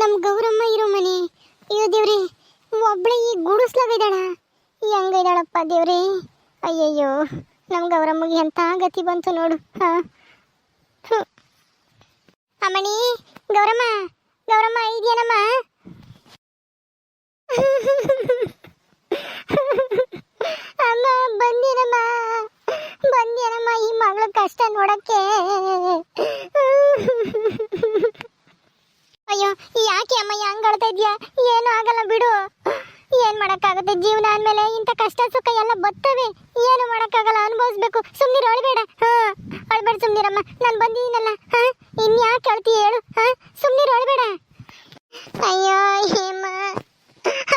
ನಮ್ಮ ಗೌರಮ್ಮ ಇರೋ ಮನೆ. ಅಯ್ಯೋ ದೇವ್ರಿ, ಒಬ್ಳೆ ಈ ಗುಡಿಸ್ಲಾಗಿದ್ದಾಳ. ಹೆಂಗಿದ್ದಾಳಪ್ಪ ದೇವ್ರಿ. ಅಯ್ಯಯ್ಯೋ, ನಮ್ಮ ಗೌರಮ್ಮಗೆ ಎಂಥ ಗತಿ ಬಂತು ನೋಡು. ಅಮ್ಮಣಿ, ಗೌರಮ್ಮ, ಗೌರಮ್ಮ ಇದೆಯೇನಮ್ಮ? ಅಮ್ಮ ಬಂದೇನಮ್ಮ, ಬಂದೇನಮ್ಮ ಈ ಮಗಳ ಕಷ್ಟ ನೋಡಕ್ಕೆ. ಅಯ್ಯೋ, ಯಾಕೆ ಅಮ್ಮ ಹಂಗ್ ಅಳ್ತಾ ಇದ್ಯಾ? ಏನು ಆಗಲ್ಲ ಬಿಡು. ಏನ್ ಮಾಡಕ್ಕಾಗುತ್ತೆ, ಜೀವನ ಅಂದ್ಮೇಲೆ ಇಂಥ ಕಷ್ಟ ಸುಖ ಎಲ್ಲ ಬರ್ತವೆ. ಏನು ಮಾಡಕ್ಕಾಗಲ್ಲ, ಅನುಭವಿಸ್ಬೇಕು. ಸುಮ್ನಿರು, ಅಳ್ಬೇಡ. ಅಳ್ಬೇಡ, ಸುಮ್ನಿರಮ್ಮ. ನಾನು ಬಂದಿದ್ದೀನಲ್ಲ, ಇನ್ಯಾಕೆ ಅಳ್ತೀಯ ಹೇಳು? ಸುಮ್ನಿರು, ಅಳ್ಬೇಡ. ಅಯ್ಯೋ ಹೇಮ,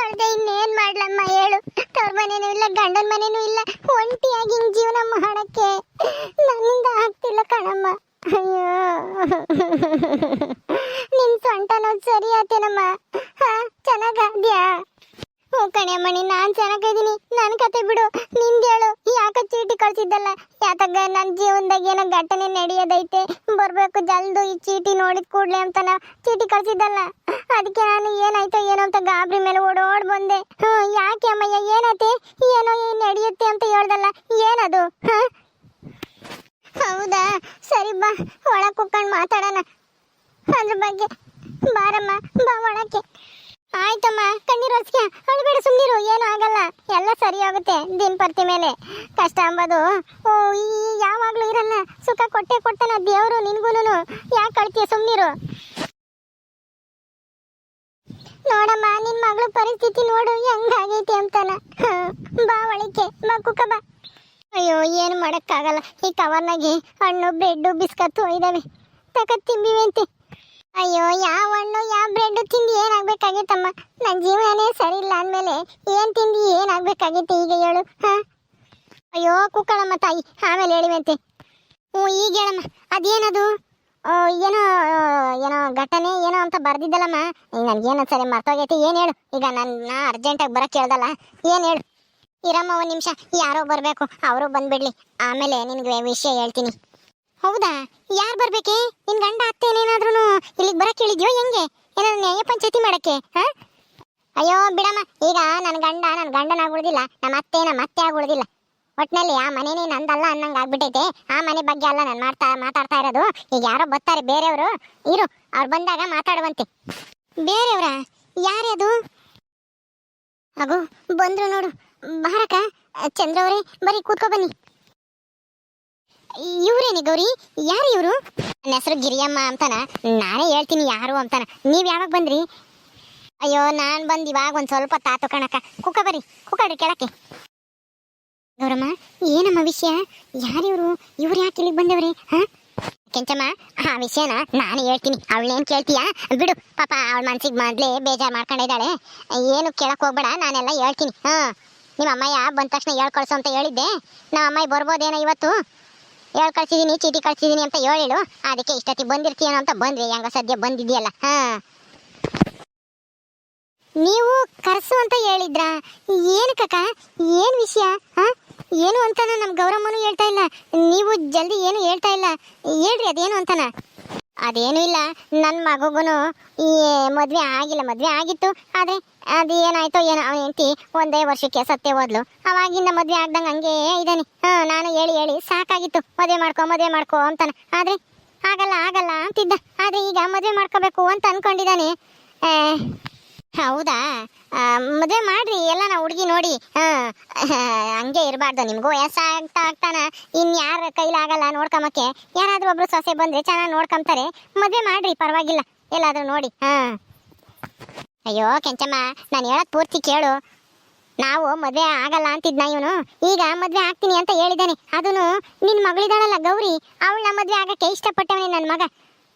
ಅಳ್ದೆ ಇನ್ನೇನ್ ಮಾಡ್ಲಮ್ಮ ಹೇಳು? ತವ್ರ ಮನೇನೂ ಇಲ್ಲ, ಗಂಡನ ಮನೇನೂ ಇಲ್ಲ, ಒಂಟಿಯಾಗಿ ಹಿಂಗ್ ಜೀವನ ಮಾಡಕ್ಕೆ ನನ್ನಿಂದ ಆಗ್ತಿಲ್ಲ ಕಣಮ್ಮ. ಅಯ್ಯೋ, ನಿನ್ ಸೊಂಟ ನೋವು ಸರಿ ಆತೇನಮ್ಮ? ಚೆನ್ನಾಗಾದ್ಯಾ? ಹ್ಞೂ ಕಣಮ್ಮಣಿ, ನಾನು ಚೆನ್ನಾಗಿದ್ದೀನಿ. ನನ್ನ ಕತೆ ಬಿಡು, ನಿಂದೇಳು. ಯಾಕ ಚೀಟಿ ಕಳ್ಸಿದ್ದಲ್ಲ, ಯಾತಗ ನನ್ನ ಜೀವನದಾಗ ಏನೋ ಘಟನೆ ನಡೆಯೋದೈತೆ, ಬರ್ಬೇಕು ಜಲ್ದು ಈ ಚೀಟಿ ನೋಡಿದ ಕೂಡ್ಲೆ ಅಂತಾನ ಚೀಟಿ ಕಳ್ಸಿದ್ದಲ್ಲ. ಅದಕ್ಕೆ ನಾನು ಏನಾಯ್ತೋ ಏನೋ ಅಂತ ಗಾಬರಿ ಮೇಲೆ ಓಡೋಡ್ ಬಂದೆ. ಯಾಕೆ ಅಮ್ಮಯ್ಯ, ಏನೈತೆ? ಏನೋ ಏನು ನಡೆಯುತ್ತೆ ಅಂತ ಹೇಳ್ದಲ್ಲ, ಏನದು? ಹೌದಾ, ಸರಿ ಬಾ, ಒಳಗೆ ಕುತ್ಕೊಂಡು ಮಾತಾಡೋಣ ಅದ್ರ ಬಗ್ಗೆ. ಬಾರಮ್ಮ, ಬಾ ಒಳಕ್ಕೆ. ಆಯ್ತಮ್ಮ, ಕಣ್ಣೀರು ಒರ್ಸ್ಕ್ಯ, ಅಳ್ಬೇಡ, ಸುಮ್ಮನಿರು. ಏನೂ ಆಗಲ್ಲ, ಎಲ್ಲ ಸರಿ ಹೋಗುತ್ತೆ. ದಿನ ಪರ್ತಿ ಮೇಲೆ ಕಷ್ಟ ಅಂಬೋದು ಯಾವಾಗಲೂ ಇರಲ್ಲ. ಸುಖ ಕೊಟ್ಟೆ ಕೊಡ್ತಾನ ದೇವರು ನಿನ್ಗೂನು. ಯಾಕೆ ಅಳ್ತೀಯ? ಸುಮ್ಮನಿರು. ನೋಡಮ್ಮ, ನಿನ್ನ ಮಗಳ ಪರಿಸ್ಥಿತಿ ನೋಡು ಹೆಂಗಾಗೈತಿ ಅಂತಾನ. ಬಾ ಒಳಕ್ಕೆ, ಬಾ ಕುಕ್ಕ ಬಾ. ಅಯ್ಯೋ, ಏನು ಮಾಡೋಕ್ಕಾಗಲ್ಲ. ಈ ಕವರ್ನಾಗೆ ಹಣ್ಣು, ಬ್ರೆಡ್ಡು, ಬಿಸ್ಕತ್ತು ಇದ್ದಾವೆ, ತಕ ತಿಂಬಿವಂತೆ. ಅಯ್ಯೋ, ಯಾವ ಹಣ್ಣು ಯಾವ ಬ್ರೆಡ್ ತಿಂದು ಏನಾಗಬೇಕಾಗಿತ್ತಮ್ಮ? ನನ್ನ ಜೀವನನೇ ಸರಿ ಇಲ್ಲ ಅಂದಮೇಲೆ ಏನು ತಿಂದು ಏನಾಗಬೇಕಾಗಿತ್ತು ಈಗ ಹೇಳು? ಅಯ್ಯೋ ಕುಕ್ಕಳಮ್ಮ ತಾಯಿ, ಆಮೇಲೆ ಹೇಳಿವಂತೆ. ಈಗ ಹೇಳಮ್ಮ, ಅದೇನದು? ಏನೋ ಏನೋ ಘಟನೆ ಏನೋ ಅಂತ ಬರ್ದಿದ್ದಲ್ಲಮ್ಮ, ನನಗೇನೋ ಸರಿ ಮರ್ತೋಗೈತಿ. ಏನು ಹೇಳು? ಈಗ ನನ್ನ ಅರ್ಜೆಂಟಾಗಿ ಬರೋಕ್ಕೆ ಹೇಳ್ದಲ್ಲ, ಏನು ಹೇಳು? ಇರಮ್ಮ ಒಂದು ನಿಮಿಷ, ಯಾರೋ ಬರಬೇಕು, ಅವರು ಬಂದ್ಬಿಡ್ಲಿ, ಆಮೇಲೆ ನಿನಗೆ ವಿಷಯ ಹೇಳ್ತೀನಿ. ಹೌದಾ? ಯಾರು ಬರ್ಬೇಕೆ? ನಿನ್ ಗಂಡ ಅತ್ತೇನೇನಾದ್ರೂ ಇಲ್ಲಿಗೆ ಬರಕ್ಕೆ ಹೇಳಿದ್ಯೋ ಹೆಂಗೆ? ಏನಾದ್ರು ನ್ಯಾಯ ಪಂಚಾಯತಿ ಮಾಡಕ್ಕೆ? ಅಯ್ಯೋ ಬಿಡಮ್ಮ, ಈಗ ನನ್ನ ಗಂಡನಾಗುವುದಿಲ್ಲ, ನಮ್ಮ ಅತ್ತೆ ಆಗುವುದಿಲ್ಲ. ಒಟ್ಟಿನಲ್ಲಿ ಆ ಮನೇನೇ ನಂದಲ್ಲ ಅನ್ನಂಗೆ ಆಗ್ಬಿಟ್ಟೈತೆ. ಆ ಮನೆ ಬಗ್ಗೆ ಅಲ್ಲ ನಾನು ಮಾತಾಡ್ತಾ ಇರೋದು. ಈಗ ಯಾರೋ ಬರ್ತಾರೆ ಬೇರೆಯವರು, ಇರು, ಅವ್ರು ಬಂದಾಗ ಮಾತಾಡುವಂತೆ. ಬೇರೆಯವರ? ಯಾರ್ಯಾದು? ಅಗೋ ಬಂದ್ರು ನೋಡು. ಬಾರಕ ಚಂದ್ರ ಅವರೇ, ಬರೀ ಕೂತ್ಕೊ ಬನ್ನಿ. ಇವ್ರೇನಿ ಗೌರಿ? ಯಾರು ಇವರು? ನನ್ನ ಹೆಸರು ಗಿರಿಯಮ್ಮ ಅಂತಾನ. ನಾನೇ ಹೇಳ್ತೀನಿ ಯಾರು ಅಂತಾನ. ನೀವು ಯಾವಾಗ ಬಂದ್ರಿ? ಅಯ್ಯೋ, ನಾನು ಬಂದು ಇವಾಗ ಒಂದು ಸ್ವಲ್ಪ ತಾತು ಕಣಕ್ಕ. ಕುಕ್ಕ ಬರ್ರಿ, ಕುಕ್ಕಡ್ರಿ ಕೆಳಕ್ಕೆ. ಗೌರಮ್ಮ, ಏನಮ್ಮ ವಿಷಯ? ಯಾರಿವರು? ಇವ್ರು ಯಾಕೆ ಇಲ್ಲಿಗೆ ಬಂದವ್ರಿ? ಕೆಂಚಮ್ಮ, ಆ ವಿಷಯನ ನಾನು ಹೇಳ್ತೀನಿ, ಅವಳೇನು ಕೇಳ್ತೀಯಾ? ಬಿಡು, ಪಾಪ ಅವಳ ಮನ್ಸಿಗೆ ಮೊದಲೇ ಬೇಜಾರು ಮಾಡ್ಕೊಂಡಿದ್ದಾಳೆ. ಏನು ಕೇಳಕ್ಕೆ ಹೋಗ್ಬೇಡ, ನಾನೆಲ್ಲ ಹೇಳ್ತೀನಿ. ನಿಮ್ಮ ಅಮ್ಮಯ್ಯ ಬಂದ ತಕ್ಷಣ ಹೇಳ್ಕೊಳ್ಸು ಅಂತ ಹೇಳಿದ್ದೆ. ನಮ್ಮ ಅಮ್ಮಯ್ಯ ಬರ್ಬೋದೇನೋ ಇವತ್ತು? ಕಳ್ಸಿದೀನಿ, ಚೀಟಿ ಕಳ್ಸಿದೀನಿ ಅಂತ ಹೇಳಿಳು. ಅದಕ್ಕೆ ಇಷ್ಟೊತ್ತಿ ಬಂದಿರ್ತೀಯನೋ ಅಂತ ಬಂದ್ರಿ. ಹೆಂಗ ಸದ್ಯ ಬಂದಿದ್ಯಲ್ಲ. ನೀವು ಕರ್ಸು ಅಂತ ಹೇಳಿದ್ರ? ಏನು ಕಕ್ಕ, ಏನು ವಿಷಯ? ಏನು ಅಂತಾನ? ನಮ್ಮ ಗೌರಮ್ಮನೂ ಹೇಳ್ತಾ ಇಲ್ಲ, ನೀವು ಜಲ್ದಿ ಏನು ಹೇಳ್ತಾ ಇಲ್ಲ. ಹೇಳ್ರಿ, ಅದೇನು ಅಂತಾನ? ಅದೇನು ಇಲ್ಲ, ನನ್ನ ಮಗುಗೂ ಈ ಮದುವೆ ಆಗಿಲ್ಲ. ಮದುವೆ ಆಗಿತ್ತು, ಆದರೆ ಅದು ಏನಾಯ್ತೋ ಏನೋ, ಅವನ ಹೆಂಡತಿ ಒಂದೇ ವರ್ಷಕ್ಕೆ ಸತ್ತೇ ಹೋದ್ಲು. ಅವಾಗಿಂದ ಮದುವೆ ಆಗ್ದಂಗೆ ಹಂಗೇ ಇದ್ದಾನೆ. ನಾನು ಹೇಳಿ ಸಾಕಾಗಿತ್ತು, ಮದುವೆ ಮಾಡ್ಕೊ ಅಂತಾನೆ. ಆದರೆ ಆಗಲ್ಲ ಅಂತಿದ್ದ. ಆದರೆ ಈಗ ಮದುವೆ ಮಾಡ್ಕೋಬೇಕು ಅಂತ ಅನ್ಕೊಂಡಿದ್ದಾನೆ. ಹೌದಾ? ಮದುವೆ ಮಾಡ್ರಿ ಎಲ್ಲ, ನಾವು ಹುಡುಗಿ ನೋಡಿ. ಹಂಗೆ ಇರಬಾರ್ದು, ನಿಮಗೂ ವಯಸ್ಸಾಗ್ತಾನ. ಇನ್ಯಾರ ಕೈಲಾಗಲ್ಲ ನೋಡ್ಕೊಂಬಕ್ಕೆ. ಯಾರಾದ್ರೂ ಒಬ್ರು ಸೊಸೆ ಬಂದ್ರೆ ಚೆನ್ನಾಗಿ ನೋಡ್ಕೊಂತಾರೆ. ಮದುವೆ ಮಾಡ್ರಿ, ಪರವಾಗಿಲ್ಲ, ಎಲ್ಲಾದ್ರೂ ನೋಡಿ. ಅಯ್ಯೋ ಕೆಂಚಮ್ಮ, ನಾನು ಹೇಳೋದು ಪೂರ್ತಿ ಕೇಳು. ನಾವು ಮದುವೆ ಆಗಲ್ಲ ಅಂತಿದ್ನ ಇವನು, ಈಗ ಮದುವೆ ಆಗ್ತೀನಿ ಅಂತ ಹೇಳಿದ್ದಾನೆ. ಅದನ್ನು ನಿನ್ನ ಮಗಳಿದಾಳಲ್ಲ ಗೌರಿ, ಅವಳನ್ನ ಮದುವೆ ಆಗಕ್ಕೆ ಇಷ್ಟಪಟ್ಟವನೇ ನನ್ನ ಮಗ.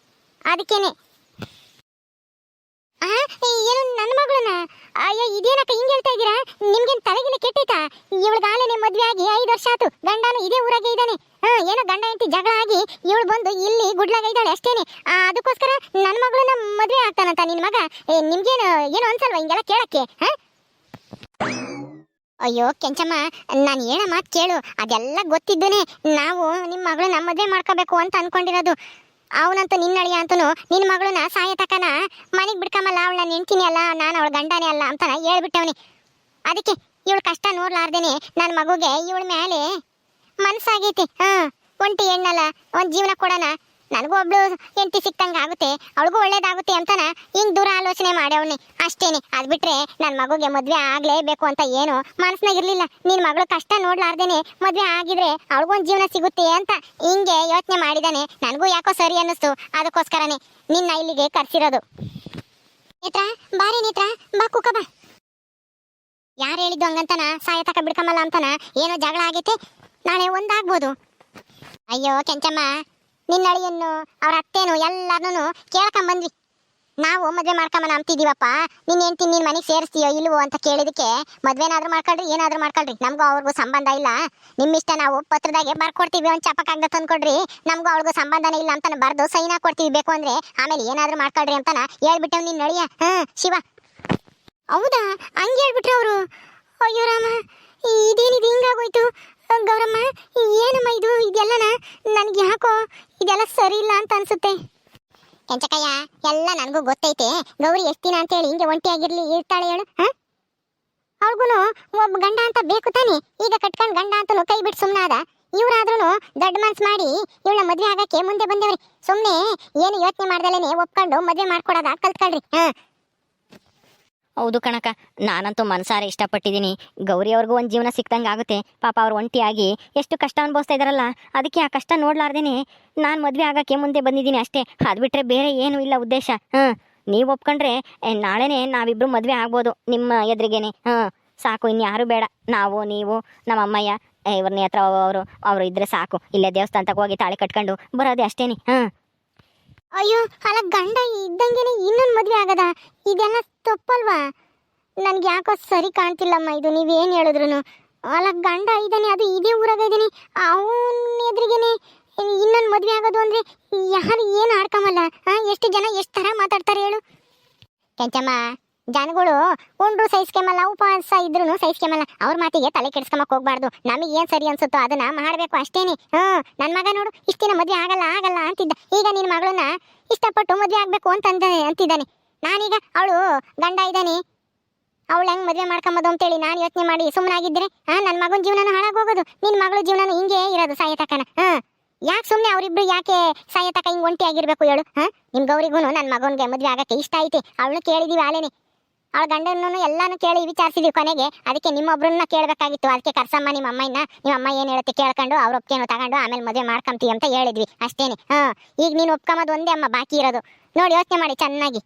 ಅದಕ್ಕೇನೆ. ಏನು ನನ್ನ ಮಗಳನ್ನ? ಅಯ್ಯೋ, ಇದೇನಕ್ಕ ಹಿಂಗೆ ಹೇಳ್ತಾ ಇದ್ದೀರಾ? ನಿಮ್ಗೇನು ತಲೆಗಿನ ಕೆಟ್ಟೈತಾ? ಇವಳಿಗಾಲೇನೆ ಮದುವೆ ಆಗಿ 5 ವರ್ಷ ಆಯ್ತು. ಗಂಡನು ಇದೇ ಊರಾಗೆ ಇದ್ದಾನೆ. ಏನೋ ಗಂಡ ಹೆಂಡತಿ ಜಗಳ ಆಗಿ ಇವಳು ಬಂದು ಇಲ್ಲಿ ಗುಡ್ಲಾಗ ಇದ್ದಾಳೆ ಅಷ್ಟೇನೆ. ಅದಕ್ಕೋಸ್ಕರ ನನ್ನ ಮಗಳನ್ನ ಮದುವೆ ಆಗ್ತಾನಂತ ನಿನ್ನ ಮಗ. ನಿಮ್ಗೇನು ಏನು ಅನ್ಸಲ್ವಾ ಹಿಂಗೆಲ್ಲ ಕೇಳಕ್ಕೆ? ಅಯ್ಯೋ ಕೆಂಚಮ್ಮ, ನಾನು ಹೇಳೋ ಮಾತು ಕೇಳು. ಅದೆಲ್ಲ ಗೊತ್ತಿದ್ದೇನೆ ನಾವು ನಿಮ್ಮ ಮಗಳನ್ನ ಮದುವೆ ಮಾಡ್ಕೋಬೇಕು ಅಂತ ಅನ್ಕೊಂಡಿರೋದು. ಅವನಂತೂ ನಿನ್ನಳಿಯ ಅಂತೂ ನಿನ್ನ ಮಗಳನ್ನ ಸಾಯತಕನ ಮನೆಗೆ ಬಿಡ್ಕಮಲ್ಲ, ಅವಳನ್ನ ನೆಂತೀನಿ ಅಲ್ಲ, ನಾನು ಅವಳ ಗಂಡನೇ ಅಲ್ಲ ಅಂತಾನ ಹೇಳ್ಬಿಟ್ಟವನಿ. ಅದಕ್ಕೆ ಇವಳ ಕಷ್ಟ ನೋಡ್ಲಾರ್ದೇನೆ ನನ್ನ ಮಗುಗೆ ಇವಳ ಮೇಲೆ ಮನ್ಸಾಗೈತಿ. ಒಂಟಿ ಹೆಣ್ಣಲ್ಲ, ಒಂದ್ ಜೀವನ ಕೊಡೋಣ, ನನಗೂ ಒಬ್ಳು ಹೆಂಡತಿ ಸಿಕ್ಕಂಗ ಆಗುತ್ತೆ, ಅವಳಿಗೂ ಒಳ್ಳೇದಾಗುತ್ತೆ ಅಂತಾನ ಹಿಂಗ್ ದೂರ ಆಲೋಚನೆ ಮಾಡ್ಯವನಿ ಅಷ್ಟೇನೆ. ಅದ್ ಬಿಟ್ರೆ ನನ್ನ ಮಗುಗೆ ಮದ್ವೆ ಆಗ್ಲೇಬೇಕು ಅಂತ ಏನು ಮನಸ್ನಾಗ ಇರ್ಲಿಲ್ಲ. ನಿನ್ ಮಗಳು ಕಷ್ಟ ನೋಡ್ಲಾರ್ದೇನೆ ಮದ್ವೆ ಆಗಿದ್ರೆ ಅವಳಿಗೊಂದ್ ಜೀವನ ಸಿಗುತ್ತೆ ಅಂತ ಹಿಂಗೆ ಯೋಚನೆ ಮಾಡಿದಾನೆ. ನನಗೂ ಯಾಕೋ ಸರಿ ಅನ್ನಿಸ್ತು, ಅದಕ್ಕೋಸ್ಕರನೇ ನಿನ್ನ ಇಲ್ಲಿಗೆ ಕರ್ಸಿರೋದು. ನೇತ್ರ ಬಾರಿ, ನೇತ್ರ ಬಾ, ಕುಕ್ಕ ಬಾ. ಯಾರು ಹೇಳಿದ್ದು ಹಂಗಂತನ ಸಾಯತಕ ಬಿಡ್ಕಮಲ್ಲ ಅಂತಾನ ಏನೋ ಜಗಳ ಆಗೈತೆ, ನಾಳೆ ಒಂದಾಗ್ಬೋದು. ಅಯ್ಯೋ ಕೆಂಚಮ್ಮ, ನಿನ್ನಳಿಯನ್ನು ಅವ್ರ ಅತ್ತೇನು ಎಲ್ಲಾರನು ಕೇಳ್ಕೊಂಬಂದ್ವಿ. ನಾವು ಮದ್ವೆ ಮಾಡ್ಕೊಂಬನ ಅಂತಿದೀವಪ್ಪ, ನಿನ್ನ ಹೆಂಡ್ತಿ ನಿನ್ ಮನೆಗೆ ಸೇರಿಸ್ತೀಯೋ ಇಲ್ವೋ ಅಂತ ಕೇಳಿದಕ್ಕೆ ಮದ್ವೆನಾದ್ರೂ ಮಾಡ್ಕೊಳ್ರಿ, ಏನಾದ್ರೂ ಮಾಡ್ಕೊಳ್ರಿ, ನಮ್ಗೂ ಅವ್ರಿಗೂ ಸಂಬಂಧ ಇಲ್ಲ, ನಿಮ್ಮಿಷ್ಟ, ನಾವು ಪತ್ರದಾಗೆ ಬರ್ಕೊಡ್ತೀವಿ, ಒಂದ್ ಚಪಕಾಗ್ದ ತಂದ್ಕೊಡ್ರಿ, ನಮ್ಗೂ ಅವ್ಳಿಗೂ ಸಂಬಂಧನೇ ಇಲ್ಲ ಅಂತ ಬರ್ದು ಸೈನ್ ಹಾಕೊಡ್ತೀವಿ, ಬೇಕು ಅಂದ್ರೆ ಆಮೇಲೆ ಏನಾದ್ರೂ ಮಾಡ್ಕೊಳ್ರಿ ಅಂತಾನ ಹೇಳ್ಬಿಟ್ಟವ್ ನಿನ್ನ ಅಳಿಯ. ಶಿವ, ಹೌದಾ? ಹಂಗೆ ಹೇಳ್ಬಿಟ್ರು ಅವರು. ಅಯ್ಯೋ ರಾಮ, ಇದೇನಿದು ಹಿಂಗಾಗೋಯ್ತು? ಗೌರಮ್ಮ, ಏನಮ್ಮ ಇದು? ಇದೆಲ್ಲನ ನನ್ಗೆ ಯಾಕೋ ಇದೆಲ್ಲ ಸರಿ ಇಲ್ಲ ಅಂತ ಅನ್ಸುತ್ತೆ. ಕೆಂಚಕಯ್ಯ, ಎಲ್ಲ ನನಗೂ ಗೊತ್ತೈತೆ. ಗೌರಿ ಎಷ್ಟು ದಿನ ಅಂತೇಳಿ ಹಿಂಗೆ ಒಂಟಿಯಾಗಿರ್ಲಿ ಇರ್ತಾಳೆ ಹೇಳು? ಅವಳಿಗೂ ಒಬ್ಬ ಗಂಡ ಅಂತ ಬೇಕು ತಾನೆ. ಈಗ ಕಟ್ಕೊಂಡ್ ಗಂಡ ಅಂತನೂ ಕೈ ಬಿಟ್ಟು ಸುಮ್ಮನಾದ. ಇವ್ರಾದ್ರೂ ದೊಡ್ಡ ಮನ್ಸು ಮಾಡಿ ಇವಳ ಮದ್ವೆ ಆಗಕ್ಕೆ ಮುಂದೆ ಬಂದೇವ್ರಿ. ಸುಮ್ಮನೆ ಏನು ಯೋಚನೆ ಮಾಡ್ದಲೇನೆ ಒಪ್ಕೊಂಡು ಮದ್ವೆ ಮಾಡ್ಕೊಡೋದ ಕಲ್ತ್ಕೊಳ್ರಿ. ಹೌದು ಕಣಕ, ನಾನಂತೂ ಮನಸಾರೆ ಇಷ್ಟಪಟ್ಟಿದ್ದೀನಿ. ಗೌರಿ ಅವ್ರಿಗೂ ಒಂದು ಜೀವನ ಸಿಕ್ದಂಗೆ ಆಗುತ್ತೆ. ಪಾಪ ಅವ್ರು ಒಂಟಿಯಾಗಿ ಎಷ್ಟು ಕಷ್ಟ ಅನುಭವಿಸ್ತಾ ಇದ್ದಾರಲ್ಲ, ಅದಕ್ಕೆ ಆ ಕಷ್ಟ ನೋಡ್ಲಾರ್ದೇನೆ ನಾನು ಮದುವೆ ಆಗೋಕ್ಕೆ ಮುಂದೆ ಬಂದಿದ್ದೀನಿ ಅಷ್ಟೇ. ಅದು ಬಿಟ್ಟರೆ ಬೇರೆ ಏನೂ ಇಲ್ಲ ಉದ್ದೇಶ. ನೀವು ಒಪ್ಕೊಂಡ್ರೆ ನಾಳೆನೇ ನಾವಿಬ್ಬರು ಮದುವೆ ಆಗ್ಬೋದು ನಿಮ್ಮ ಎದುರಿಗೇನೆ. ಸಾಕು, ಇನ್ಯಾರು ಬೇಡ. ನಾವು, ನೀವು, ನಮ್ಮ ಅಮ್ಮಯ್ಯ ಇವ್ರನ್ನ ಹತ್ರ ಅವರು ಇದ್ರೆ ಸಾಕು. ಇಲ್ಲೇ ದೇವಸ್ಥಾನಕ್ಕೆ ಹೋಗಿ ತಾಳಿ ಕಟ್ಕೊಂಡು ಬರೋದೇ ಅಷ್ಟೇನೆ. ಅಯ್ಯೋ, ಅಲ್ಲ ಗಂಡ ಇದ್ದಂಗೆನೆ ಇನ್ನೊಂದು ಮದ್ವೆ ಆಗದ? ಇದೆಲ್ಲ ತಪ್ಪಲ್ವಾ? ನನ್ಗೆ ಯಾಕೋ ಸರಿ ಕಾಣ್ತಿಲ್ಲಮ್ಮ ಇದು, ನೀವೇನು ಹೇಳಿದ್ರು. ಅಲ್ಲ ಗಂಡ ಇದ್ದಾನೆ, ಅದು ಇದೇ ಊರಾಗ ಇದ್ದಾನೆ, ಅವನ ಎದುರಿಗೇನೆ ಇನ್ನೊಂದು ಮದ್ವೆ ಆಗೋದು ಅಂದ್ರೆ ಯಾರು ಏನು ಆಡ್ಕಮಲ್ಲ? ಎಷ್ಟು ಜನ ಎಷ್ಟು ಥರ ಮಾತಾಡ್ತಾರೆ ಹೇಳು. ಕೆಂಚಮ್ಮ, ಜನಗಳು ಉಂಡ್ರು ಸಹಿಸ್ಕೆಮಲ್ಲ, ಉಪವಾಸ ಇದ್ರು ಸಹಿಸ್ಕೆಮಲ್ಲ. ಅವ್ರ ಮಾತಿಗೆ ತಲೆ ಕೆಡಿಸ್ಕೊಂಬಕ್ ಹೋಗ್ಬಾರ್ದು. ನಮಗೆ ಏನ್ ಸರಿ ಅನ್ಸುತ್ತೋ ಅದನ್ನ ಮಾಡ್ಬೇಕು ಅಷ್ಟೇನೆ. ನನ್ ಮಗ ನೋಡು, ಇಷ್ಟ ದಿನ ಮದ್ವೆ ಆಗಲ್ಲ ಆಗಲ್ಲ ಅಂತಿದ್ದ, ಈಗ ನಿನ್ ಮಗಳನ್ನ ಇಷ್ಟಪಟ್ಟು ಮದ್ವೆ ಆಗ್ಬೇಕು ಅಂತಿದ್ದಾನೆ. ನಾನೀಗ ಅವಳು ಗಂಡ ಇದ್ದಾನೆ, ಅವಳು ಹೆಂಗ್ ಮದ್ವೆ ಮಾಡ್ಕೊಂಬೋದು ಅಂತೇಳಿ ನಾನು ಯೋಚನೆ ಮಾಡಿ ಸುಮ್ಮನಾಗಿದ್ರೆ ನನ್ನ ಮಗನ ಜೀವನ ಹಾಳಾಗೋಗೋದು, ನಿನ್ ಮಗಳ ಜೀವನ ಹಿಂಗೆ ಇರೋದು ಸಾಯತಕನ. ಯಾಕೆ ಸುಮ್ಮನೆ ಅವರಿಬ್ರು ಯಾಕೆ ಸಾಯತಕ ಹಿಂಗ್ ಒಂಟಿ ಆಗಿರ್ಬೇಕು ಹೇಳು? ನಿಮ್ ಗೌರಿಗೂ ನನ್ನ ಮಗನ್ಗೆ ಮದ್ವೆ ಆಗಕ್ಕೆ ಇಷ್ಟ ಐತೆ, ಅವಳನ್ನ ಕೇಳಿದೀವಿ ಆಲೇನೆ. ಅವಳ ಗಂಡನೂ ಎಲ್ಲಾನು ಕೇಳಿ ವಿಚಾರಿಸಿದ್ವಿ ಕೊನೆಗೆ. ಅದಕ್ಕೆ ನಿಮ್ಮೊಬ್ರನ್ನ ಕೇಳಬೇಕಾಗಿತ್ತು. ಅದಕ್ಕೆ ಕರ್ಸಮ್ಮ ನಿಮ್ಮ ಅಮ್ಮ ಏನು ಹೇಳುತ್ತೆ ಕೇಳ್ಕೊಂಡು ಅವ್ರ ಒಪ್ಕೇನು ತಗೊಂಡು ಆಮೇಲೆ ಮದುವೆ ಮಾಡ್ಕೊಂತೀವಿ ಅಂತ ಹೇಳಿದ್ವಿ ಅಷ್ಟೇನೆ. ಈಗ ನೀನು ಒಪ್ಕೊಂಬದು ಒಂದೇ ಅಮ್ಮ ಬಾಕಿ ಇರೋದು. ನೋಡಿ ಯೋಚನೆ ಮಾಡಿ ಚೆನ್ನಾಗಿ.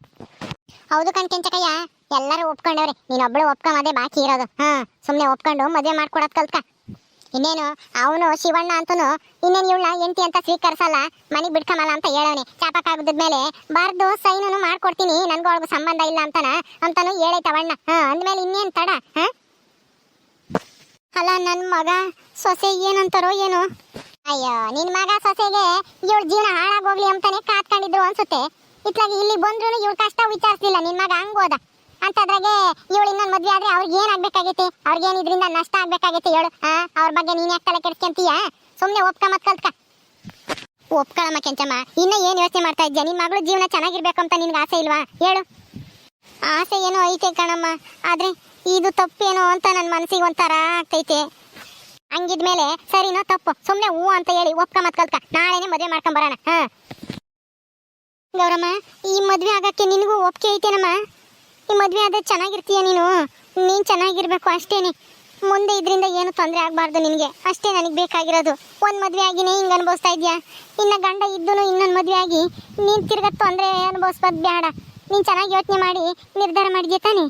ಹೌದು ಕಣ್ಕೆಂಚಕಯ್ಯ, ಎಲ್ಲರೂ ಒಪ್ಕೊಂಡವ್ರೆ, ನೀನೊಬ್ಳು ಒಪ್ಕೊಂಬದೇ ಬಾಕಿ ಇರೋದು. ಸುಮ್ಮನೆ ಒಪ್ಕೊಂಡು ಮದುವೆ ಮಾಡ್ಕೊಡೋದು ಕಲ್ತ್ಕ. ಇನ್ನೇನು ಅವನು ಶಿವಣ್ಣ ಅಂತನು ಇನ್ನೇನು ಇವಳ ಎಂಟಿ ಅಂತ ಸ್ವೀಕರಿಸಲ್ಲ, ಮನೆಗೆ ಬಿಡ್ಕಮಲ್ಲ ಅಂತ ಹೇಳವನಿ. ಚಾಪಕ್ಕಾಗದ್ಮೇಲೆ ಬರ್ದು ಸೈನೂ ಮಾಡ್ಕೊಡ್ತೀನಿ, ನನ್ಗೂ ಅವಳಿಗೂ ಸಂಬಂಧ ಇಲ್ಲ ಅಂತಾನು ಹೇಳೈತವಣ್ಣ. ಅಂದ್ಮೇಲೆ ಇನ್ನೇನು ತಡ? ಅಲ್ಲ ನನ್ನ ಮಗ ಸೊಸೆ ಏನಂತಾರೋ ಏನು? ಅಯ್ಯೋ, ನಿನ್ ಮಗ ಸೊಸೆಗೆ ಇವಳ ಜೀವನ ಹಾಳಾಗೋಗ್ಲಿ ಅಂತಾನೆ ಕಾತ್ಕೊಂಡಿದ್ರು ಅನ್ಸುತ್ತೆ. ಇತ್ಲಾಗಿ ಇಲ್ಲಿ ಬಂದ್ರು ಇವಳ ಕಷ್ಟ ವಿಚಾರಿಸ್ಲಿಲ್ಲ. ನಿನ್ ಮಗ ಹಂಗೋದ ಅಂತದ್ರಾಗೆ ಇವಳು ಇನ್ನೊಂದು ಮದ್ವೆ ಆದ್ರೆ ಅವ್ರಿಗೆ ಏನ್ ಆಗ್ಬೇಕಾಗೈತಿ? ಅವ್ರಿಗೇನ್ ಇದ್ರಿಂದ ನಷ್ಟ ಆಗ್ಬೇಕಾಗೈತಿ ಹೇಳು? ಅವ್ರ ಬಗ್ಗೆ ನೀನ್ ಯಾಕೆ ತಲೆ ಕೆಡ್ಸ್ಕೊಂತೀಯ? ಸುಮ್ನೆ ಒಪ್ಕೊಂಬತ್ ಕಲ್ತ್ಕ. ಒಪ್ಕೊಳಮ್ಮ ಕೆಂಚಮ್ಮ, ಇನ್ನ ಏನ್ ಯೋಚನೆ ಮಾಡ್ತಾ ಇದ್ಯಾ? ನಿನ್ ಮಗಳು ಜೀವನ ಚೆನ್ನಾಗಿರ್ಬೇಕು ಅಂತ ನಿನ್ಗೆ ಆಸೆ ಇಲ್ವಾ ಹೇಳು? ಆಸೆ ಏನೋ ಐತೆ ಕಣಮ್ಮ, ಆದ್ರೆ ಇದು ತಪ್ಪೇನೋ ಅಂತ ನನ್ನ ಮನಸ್ಸಿಗೆ ಒಂಥರ ಆಗ್ತೈತೆ. ಹಂಗಿದ್ಮೇಲೆ ಸರಿನೋ ತಪ್ಪು ಸುಮ್ನೆ ಹೂ ಅಂತ ಹೇಳಿ ಒಪ್ಕೊಂಬತ್ ಕಲ್ತ್ಕ. ನಾಳೆನೆ ಮದ್ವೆ ಮಾಡ್ಕೊಂಬರೋಣ. ಗೌರಮ್ಮ, ಈ ಮದ್ವೆ ಆಗಕ್ಕೆ ನಿನಗೂ ಒಪ್ಪಿಗೆ ಐತೇನಮ್ಮ? ಈ ಮದ್ವೆ ಆದ್ರೆ ಚೆನ್ನಾಗಿರ್ತೀಯ ನೀನ್ ಚೆನ್ನಾಗಿರ್ಬೇಕು ಅಷ್ಟೇನೆ. ಮುಂದೆ ಇದರಿಂದ ಏನು ತೊಂದರೆ ಆಗ್ಬಾರ್ದು ನಿನಗೆ, ಅಷ್ಟೇ ನನಗೆ ಬೇಕಾಗಿರೋದು. ಒಂದ್ ಮದ್ವೆ ಆಗಿನೇ ಹಿಂಗ ಅನುಭವಿಸ್ತಾ ಇದ್ಯಾ, ಇನ್ನ ಗಂಡ ಇದ್ದನು ಇನ್ನೊಂದು ಮದ್ವೆ ಆಗಿ ನೀನ್ ತಿರ್ಗ ತೊಂದರೆ ಅನುಭವಿಸ್ಬೋದು ಬೇಡ. ನೀನ್ ಚೆನ್ನಾಗಿ ಯೋಚನೆ ಮಾಡಿ ನಿರ್ಧಾರ ಮಾಡಿದ್ಯಾ ತಾನೆ?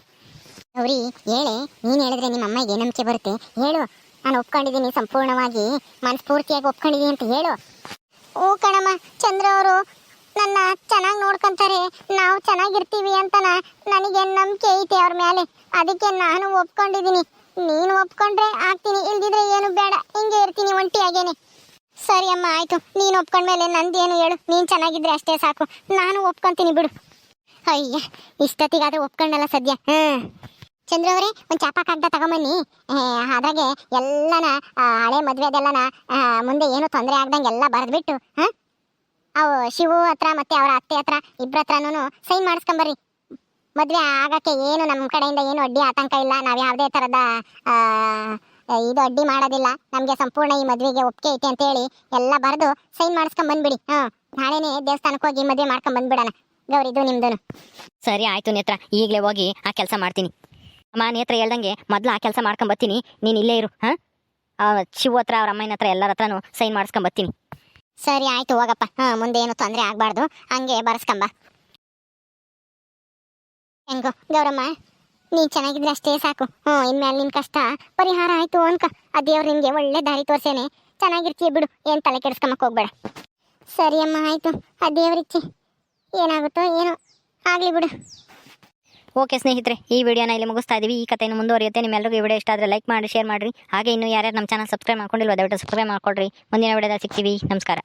ಗೌರಿ ಹೇಳೆ, ನೀನ್ ಹೇಳಿದ್ರೆ ನಿಮ್ಮ ಅಮ್ಮಗೆ ನಂಬಿಕೆ ಬರುತ್ತೆ. ಹೇಳು, ನಾನು ಒಪ್ಕೊಂಡಿದ್ದೀನಿ, ಸಂಪೂರ್ಣವಾಗಿ ಮನಸ್ಫೂರ್ತಿಯಾಗಿ ಒಪ್ಕೊಂಡಿದ್ದೀನಿ ಅಂತ ಹೇಳು. ಓ ಕಣಮ್ಮ, ಚಂದ್ರ ಅವರು ನನ್ನ ಚೆನ್ನಾಗಿ ನೋಡ್ಕೊಂತಾರೆ, ನಾವು ಚೆನ್ನಾಗಿರ್ತೀವಿ ಅಂತ ನನಗೆ ನಂಬಿಕೆ ಐತೆ ಅವ್ರ ಮೇಲೆ. ಅದಕ್ಕೆ ನಾನು ಒಪ್ಕೊಂಡಿದ್ದೀನಿ. ನೀನು ಒಪ್ಕೊಂಡ್ರೆ ಆಗ್ತೀನಿ, ಇಲ್ದಿದ್ರೆ ಏನು ಬೇಡ, ಹಿಂಗೆ ಇರ್ತೀನಿ ಒಂಟಿಯಾಗೇನೆ. ಸರಿ ಅಮ್ಮ, ಆಯ್ತು. ನೀನು ಒಪ್ಕೊಂಡ್ಮೇಲೆ ನಂದೇನು ಹೇಳು, ನೀನು ಚೆನ್ನಾಗಿದ್ರೆ ಅಷ್ಟೇ ಸಾಕು, ನಾನು ಒಪ್ಕೊಂತೀನಿ ಬಿಡು. ಅಯ್ಯ, ಇಷ್ಟೊತ್ತಿಗಾದ್ರೆ ಒಪ್ಕೊಂಡಲ್ಲ ಸದ್ಯ. ಚಂದ್ರ ಅವರೇ, ಒಂದು ಚಾಪ ಕಾಗ್ದ ತಗೊಂಬನ್ನಿ. ಅದಾಗೆ ಎಲ್ಲನ ಹಳೆ ಮದ್ವೆದೆಲ್ಲನ ಮುಂದೆ ಏನು ತೊಂದರೆ ಆಗ್ದಂಗೆ ಎಲ್ಲ ಬರೆದ್ಬಿಟ್ಟು ಅವು ಶಿವು ಹತ್ರ ಮತ್ತೆ ಅವರ ಅತ್ತೆ ಹತ್ರ ಇಬ್ಬರ ಹತ್ರನೂ ಸೈನ್ ಮಾಡಿಸ್ಕೊಂಬರ್ರಿ. ಮದುವೆ ಆಗಕ್ಕೆ ಏನು ನಮ್ಮ ಕಡೆಯಿಂದ ಏನು ಅಡ್ಡಿ ಆತಂಕ ಇಲ್ಲ. ನಾವು ಯಾವುದೇ ಥರದ ಇದು ಅಡ್ಡಿ ಮಾಡೋದಿಲ್ಲ. ನಮಗೆ ಸಂಪೂರ್ಣ ಈ ಮದುವೆಗೆ ಒಪ್ಪಿಗೆ ಐತೆ ಅಂತೇಳಿ ಎಲ್ಲ ಬರೆದು ಸೈನ್ ಮಾಡಿಸ್ಕೊಂಡ್ ಬಂದ್ಬಿಡಿ. ನಾಳೆನೇ ದೇವಸ್ಥಾನಕ್ಕೆ ಹೋಗಿ ಮದುವೆ ಮಾಡ್ಕೊಂಡ್ ಬಂದ್ಬಿಡೋಣ. ಗೌರಿದು ನಿಮ್ದು. ಸರಿ ಆಯ್ತು ನೇತ್ರ, ಈಗಲೇ ಹೋಗಿ ಆ ಕೆಲಸ ಮಾಡ್ತೀನಿ. ಅಮ್ಮ ನೇತ್ರ ಹೇಳ್ದಂಗೆ ಮೊದಲು ಆ ಕೆಲಸ ಮಾಡ್ಕೊಂಬತ್ತೀನಿ, ನೀನು ಇಲ್ಲೇ ಇರು. ಶಿವ ಹತ್ರ ಅವ್ರ ಅಮ್ಮನ ಹತ್ರ ಎಲ್ಲರ ಹತ್ರನೂ ಸೈನ್ ಮಾಡಿಸ್ಕೊಂಬತ್ತೀನಿ. ಸರಿ ಆಯ್ತು ಹೋಗಪ್ಪ. ಮುಂದೆ ಏನು ತೊಂದರೆ ಆಗಬಾರ್ದು, ಹಂಗೆ ಬರ್ಸ್ಕೊಂಬ. ಹೆಂಗೋ ಗೌರಮ್ಮ, ನೀನು ಚೆನ್ನಾಗಿದ್ರೆ ಅಷ್ಟೇ ಸಾಕು. ಇನ್ಮೇಲೆ ನಿನ್ನ ಕಷ್ಟ ಪರಿಹಾರ ಆಯ್ತು ಅನ್ಕ. ಆ ದೇವ್ರು ನಿನಗೆ ಒಳ್ಳೆ ದಾರಿ ತೋರ್ಸೇನೆ, ಚೆನ್ನಾಗಿರ್ತೀಯ ಬಿಡು, ಏನು ತಲೆ ಕೆಡಿಸ್ಕೊಂಬಕ್ಕೆ ಹೋಗ್ಬೇಡ. ಸರಿ ಅಮ್ಮ ಆಯಿತು, ಆ ದೇವ್ರಿಚ್ಚಿ ಏನಾಗುತ್ತೋ ಏನೋ ಆಗಲಿ ಬಿಡು. ಓಕೆ ಸ್ನೇಹಿತರೆ, ಈ ವಿಡಿಯೋನ ಇಲ್ಲಿ ಮುಗಿಸ್ತಾ ಇದೀವಿ. ಈ ಕಥೆಯನ್ನು ಮುಂದುವರಿಯುತ್ತೆ. ನಿಮ್ಮೆಲ್ಲರಿಗೂ ಈ ವಿಡಿಯೋ ಇಷ್ಟ ಆದರೆ ಲೈಕ್ ಮಾಡಿ, ಶೇರ್ ಮಾಡಿರಿ. ಹಾಗೆ ಇನ್ನೂ ಯಾರ್ಯಾರು ನಮ್ಮ ಚಾನಲ್ ಸಬ್ಸ್ಕ್ರೈಬ್ ಮಾಡ್ಕೊಂಡಿಲ್ವ ದಯವಿಟ್ಟು ಸಬ್ಸ್ಕ್ರೈಬ್ ಮಾಡ್ಕೊಳ್ರಿ. ಮುಂದಿನ ವಿಡಿಯೋದಲ್ಲಿ ಸಿಗ್ತೀವಿ. ನಮಸ್ಕಾರ.